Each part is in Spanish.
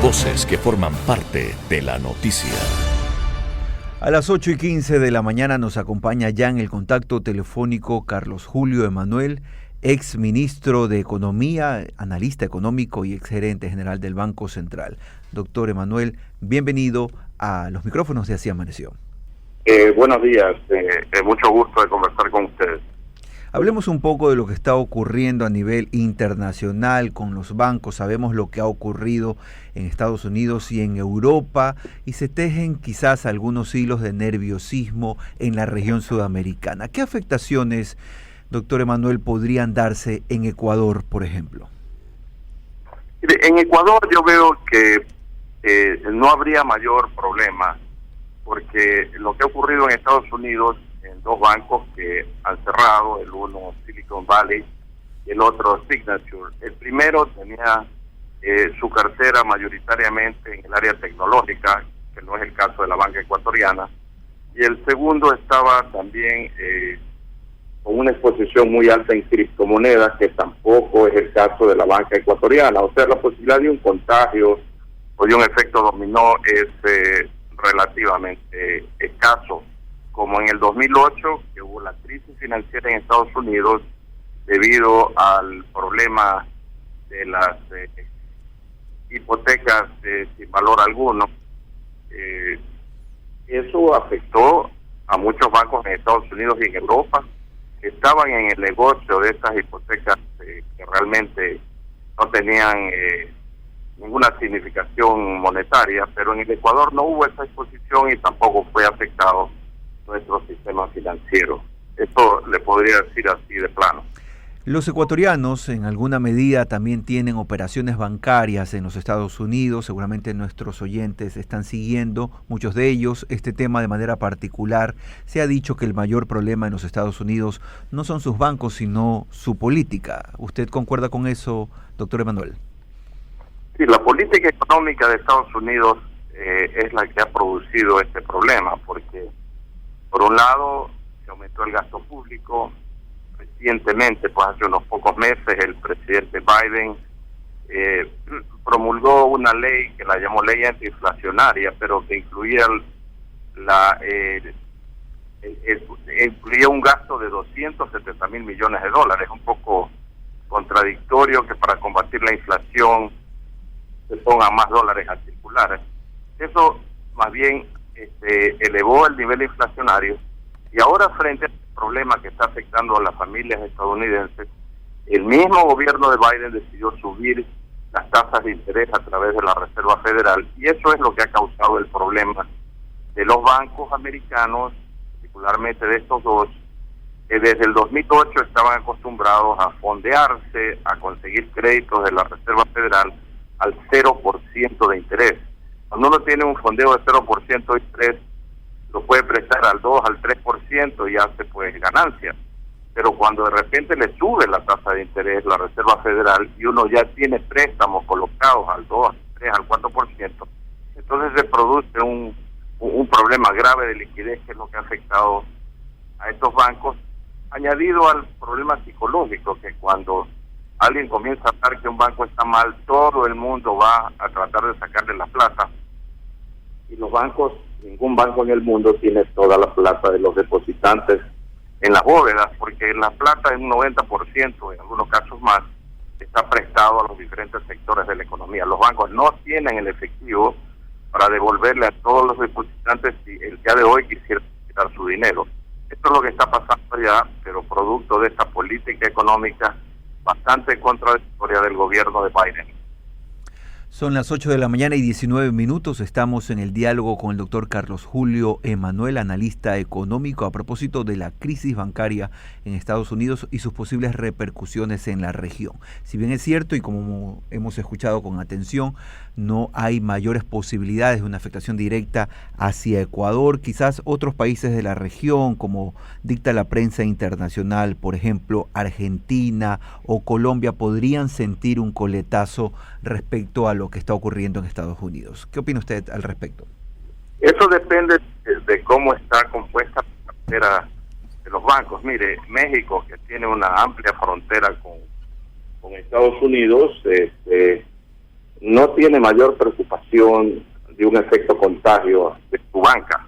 Voces que forman parte de la noticia. A las 8:15 de la mañana nos acompaña ya en el contacto telefónico Carlos Julio Emanuel, ex ministro de Economía, analista económico y ex gerente general del Banco Central. Doctor Emanuel, bienvenido a los micrófonos de Así Amaneció. Buenos días, mucho gusto de conversar con ustedes. Hablemos un poco de lo que está ocurriendo a nivel internacional con los bancos. Sabemos lo que ha ocurrido en Estados Unidos y en Europa y se tejen quizás algunos hilos de nerviosismo en la región sudamericana. ¿Qué afectaciones, doctor Emanuel, podrían darse en Ecuador, por ejemplo? En Ecuador yo veo que no habría mayor problema, porque lo que ha ocurrido en Estados Unidos en dos bancos que han cerrado, el uno Silicon Valley y el otro Signature. El primero tenía su cartera mayoritariamente en el área tecnológica, que no es el caso de la banca ecuatoriana, y el segundo estaba también con una exposición muy alta en criptomonedas, que tampoco es el caso de la banca ecuatoriana. O sea, la posibilidad de un contagio o de un efecto dominó es relativamente escaso, como en el 2008, que hubo la crisis financiera en Estados Unidos debido al problema de las hipotecas sin valor alguno. Eso afectó a muchos bancos en Estados Unidos y en Europa que estaban en el negocio de estas hipotecas que realmente no tenían ninguna significación monetaria, pero en el Ecuador no hubo esa exposición y tampoco fue afectado nuestro sistema financiero. Esto le podría decir así de plano. Los ecuatorianos en alguna medida también tienen operaciones bancarias en los Estados Unidos. Seguramente nuestros oyentes están siguiendo, muchos de ellos, este tema de manera particular. Se ha dicho que el mayor problema en los Estados Unidos no son sus bancos, sino su política. ¿Usted concuerda con eso, doctor Emanuel? Sí, la política económica de Estados Unidos es la que ha producido este problema, porque por un lado se aumentó el gasto público. Recientemente, pues hace unos pocos meses, el presidente Biden promulgó una ley que la llamó ley antiinflacionaria, pero que incluía incluía un gasto de 270 mil millones de dólares. Un poco contradictorio que para combatir la inflación se pongan más dólares a circular. Eso más bien elevó el nivel inflacionario, y ahora frente al problema que está afectando a las familias estadounidenses, el mismo gobierno de Biden decidió subir las tasas de interés a través de la Reserva Federal, y eso es lo que ha causado el problema de los bancos americanos, particularmente de estos dos, que desde el 2008 estaban acostumbrados a fondearse, a conseguir créditos de la Reserva Federal al 0% de interés. Cuando uno tiene un fondeo de 0% de interés, lo puede prestar al 2, al 3% y hace pues ganancias. Pero cuando de repente le sube la tasa de interés la Reserva Federal y uno ya tiene préstamos colocados al 2, al 3, al 4%, entonces se produce un problema grave de liquidez, que es lo que ha afectado a estos bancos, añadido al problema psicológico, que cuando alguien comienza a hablar que un banco está mal, todo el mundo va a tratar de sacarle la plata. Y los bancos, ningún banco en el mundo tiene toda la plata de los depositantes en las bóvedas, porque la plata en un 90%, en algunos casos más, está prestado a los diferentes sectores de la economía. Los bancos no tienen el efectivo para devolverle a todos los depositantes si el día de hoy quisiera quitar su dinero. Esto es lo que está pasando allá, pero producto de esta política económica bastante contradictoria del gobierno de Biden. Son las 8 de la mañana y 19 minutos. Estamos en el diálogo con el doctor Carlos Julio Emanuel, analista económico, a propósito de la crisis bancaria en Estados Unidos y sus posibles repercusiones en la región. Si bien es cierto, y como hemos escuchado con atención, no hay mayores posibilidades de una afectación directa hacia Ecuador, quizás otros países de la región, como dicta la prensa internacional, por ejemplo, Argentina o Colombia, podrían sentir un coletazo respecto a lo que está ocurriendo en Estados Unidos. ¿Qué opina usted al respecto? Eso depende de cómo está compuesta la cartera de los bancos. Mire, México, que tiene una amplia frontera con Estados Unidos, no tiene mayor preocupación preocupación de un efecto contagio de su banca.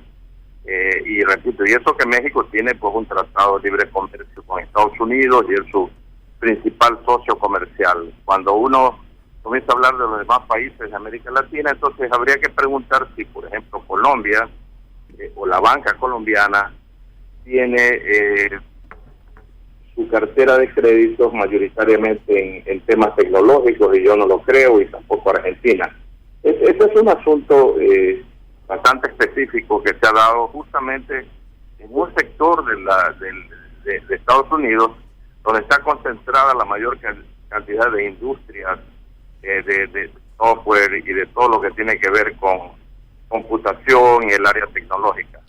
Y repito, y eso que México tiene pues un tratado de libre comercio con Estados Unidos y es su principal socio comercial. Cuando uno comienza a hablar de los demás países de América Latina, entonces habría que preguntar si, por ejemplo, Colombia o la banca colombiana tiene su cartera de créditos mayoritariamente en temas tecnológicos, y yo no lo creo, y tampoco Argentina. Este es un asunto bastante específico que se ha dado justamente en un sector de Estados Unidos donde está concentrada la mayor cantidad de industrias de software y de todo lo que tiene que ver con computación y el área tecnológica.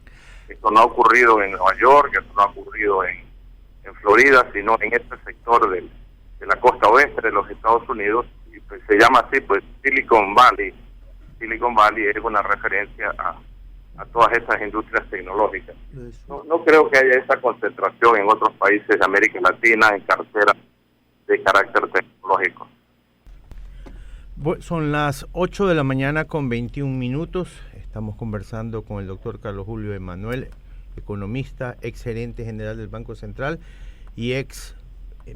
Esto no ha ocurrido en Nueva York, esto no ha ocurrido en Florida, sino en este sector de la costa oeste de los Estados Unidos, y pues se llama así, pues Silicon Valley. Silicon Valley es una referencia a todas estas industrias tecnológicas. No creo que haya esa concentración en otros países de América Latina en carteras de carácter tecnológico. Son las 8 de la mañana con 21 minutos. Estamos conversando con el doctor Carlos Julio Emanuel, economista, ex gerente general del Banco Central y ex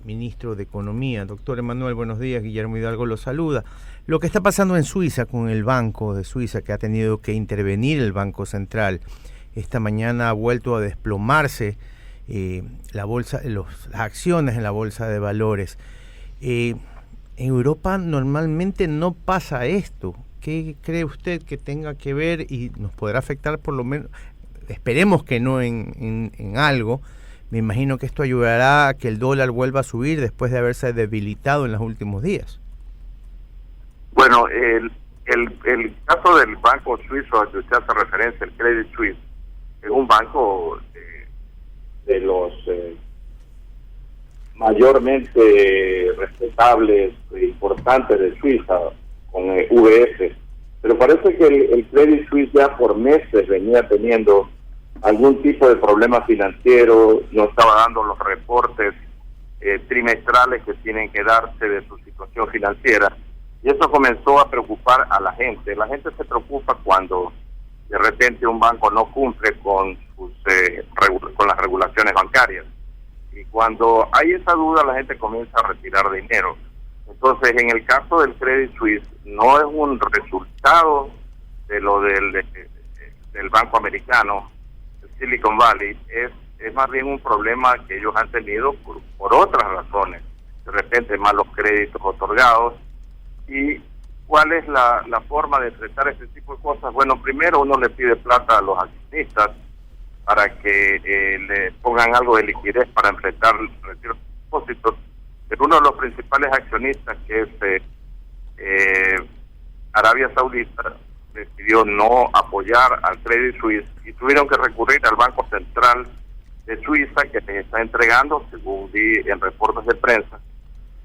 ministro de Economía. Doctor Emanuel, buenos días. Guillermo Hidalgo lo saluda. Lo que está pasando en Suiza con el Banco de Suiza, que ha tenido que intervenir el Banco Central. Esta mañana ha vuelto a desplomarse las acciones en la bolsa de valores. En Europa normalmente no pasa esto. ¿Qué cree usted que tenga que ver y nos podrá afectar, por lo menos, esperemos que no en algo? Me imagino que esto ayudará a que el dólar vuelva a subir después de haberse debilitado en los últimos días. Bueno, el caso del banco suizo al que usted hace referencia, el Credit Suisse, es un banco de los mayormente respetables e importantes de Suiza, con VF, pero parece que el Credit Suisse ya por meses venía teniendo algún tipo de problema financiero, no estaba dando los reportes trimestrales que tienen que darse de su situación financiera, y eso comenzó a preocupar a la gente. La gente se preocupa cuando de repente un banco no cumple con con las regulaciones bancarias, y cuando hay esa duda la gente comienza a retirar dinero. Entonces, en el caso del Credit Suisse, no es un resultado de lo del banco americano, el Silicon Valley, es más bien un problema que ellos han tenido por otras razones. De repente, malos créditos otorgados. ¿Y cuál es la forma de enfrentar este tipo de cosas? Bueno, primero uno le pide plata a los accionistas para que le pongan algo de liquidez para enfrentar el retiro de depósitos. Pero uno de los principales accionistas, que es Arabia Saudita, decidió no apoyar al Credit Suisse y tuvieron que recurrir al Banco Central de Suiza, que les está entregando, según vi en reportes de prensa,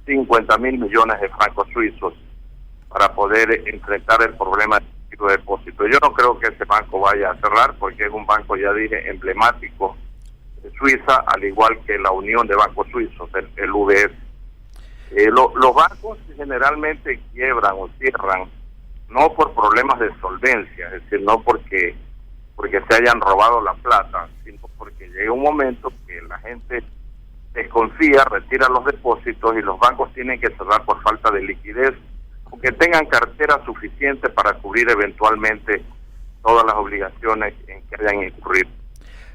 50.000 millones de francos suizos para poder enfrentar el problema del retiro de depósitos. Yo no creo que ese banco vaya a cerrar, porque es un banco, ya dije, emblemático de Suiza, al igual que la Unión de Bancos Suizos, el UBS. Los bancos generalmente quiebran o cierran no por problemas de solvencia, es decir, no porque se hayan robado la plata, sino porque llega un momento que la gente desconfía, retira los depósitos y los bancos tienen que cerrar por falta de liquidez, aunque tengan cartera suficiente para cubrir eventualmente todas las obligaciones en que hayan incurrido.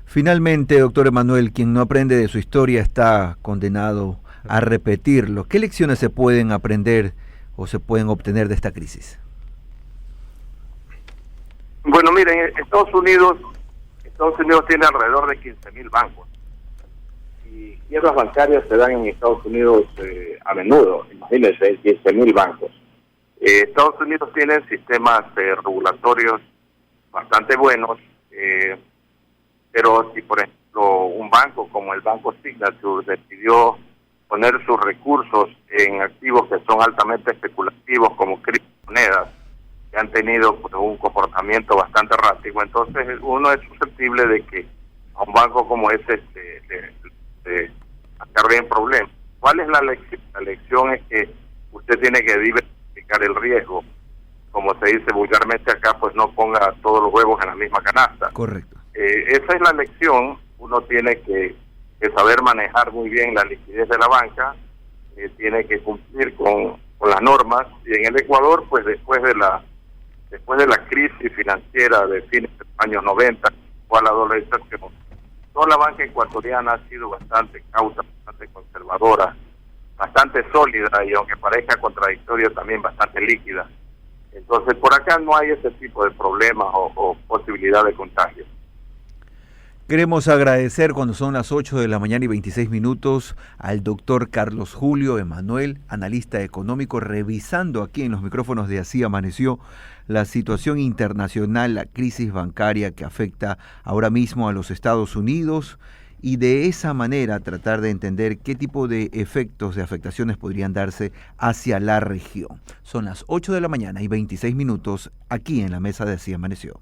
Finalmente, doctor Emanuel, quien no aprende de su historia está condenado a repetirlo. ¿Qué lecciones se pueden aprender o se pueden obtener de esta crisis? Bueno, miren, Estados Unidos tiene alrededor de 15.000 bancos, y quiebras bancarias se dan en Estados Unidos a menudo. Imagínense, 15.000 bancos. Estados Unidos tiene sistemas regulatorios bastante buenos, pero si por ejemplo un banco como el Banco Signature decidió poner sus recursos en activos que son altamente especulativos como criptomonedas, que han tenido pues, un comportamiento bastante errático, entonces uno es susceptible de que a un banco como ese se acarreen problemas. ¿Cuál es la lección? La lección es que usted tiene que diversificar el riesgo. como se dice vulgarmente acá, pues no ponga todos los huevos en la misma canasta. Correcto. Esa es la lección. Uno tiene que saber manejar muy bien la liquidez de la banca, tiene que cumplir con las normas, y en el Ecuador, pues después de la crisis financiera de fines de los años 90, o a la dolarización, toda la banca ecuatoriana ha sido bastante cauta, bastante conservadora, bastante sólida, y aunque parezca contradictorio, también bastante líquida. Entonces, por acá no hay ese tipo de problemas o posibilidad de contagio. Queremos agradecer, cuando son las 8 de la mañana y 26 minutos, al doctor Carlos Julio Emanuel, analista económico, revisando aquí en los micrófonos de Así Amaneció la situación internacional, la crisis bancaria que afecta ahora mismo a los Estados Unidos, y de esa manera tratar de entender qué tipo de efectos, de afectaciones podrían darse hacia la región. Son las 8 de la mañana y 26 minutos aquí en la mesa de Así Amaneció.